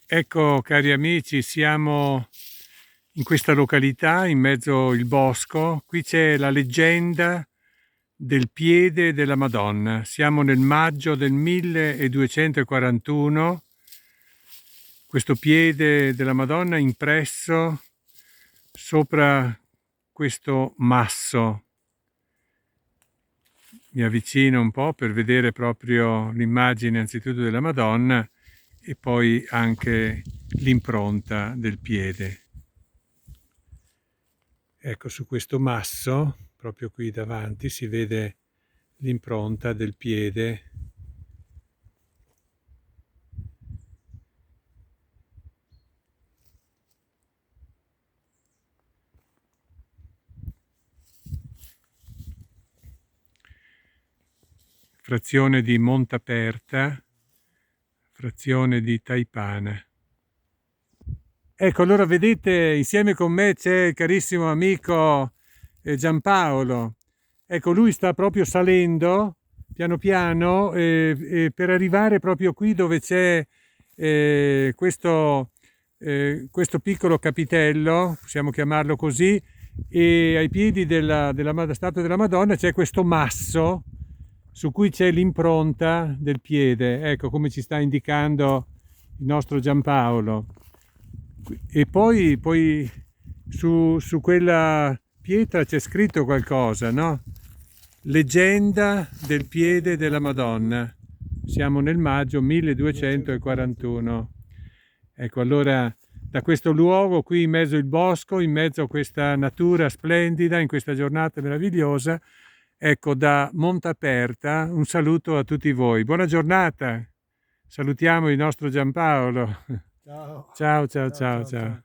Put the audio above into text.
Ecco, cari amici, siamo in questa località in mezzo al bosco. Qui c'è la leggenda del piede della Madonna. Siamo nel maggio del 1241. Questo piede della Madonna impresso sopra questo masso. Mi avvicino un po' per vedere proprio l'immagine anzitutto della Madonna e poi anche l'impronta del piede. Ecco, su questo masso, proprio qui davanti, si vede l'impronta del piede. Frazione di Montaperta, frazione di Taipana. Ecco, allora vedete, insieme con me c'è il carissimo amico Giampaolo. Ecco, lui sta proprio salendo piano piano per arrivare proprio qui dove c'è questo piccolo capitello, possiamo chiamarlo così, e ai piedi della statua della Madonna c'è questo masso su cui c'è l'impronta del piede, ecco come ci sta indicando il nostro Giampaolo. E poi su quella pietra c'è scritto qualcosa, no? Leggenda del piede della Madonna. Siamo nel maggio 1241. Ecco, allora da questo luogo qui in mezzo al bosco, in mezzo a questa natura splendida, in questa giornata meravigliosa, ecco, da Montaperta un saluto a tutti voi. Buona giornata. Salutiamo il nostro Giampaolo. Ciao. Ciao, ciao, Ciao, ciao, ciao, ciao. ciao.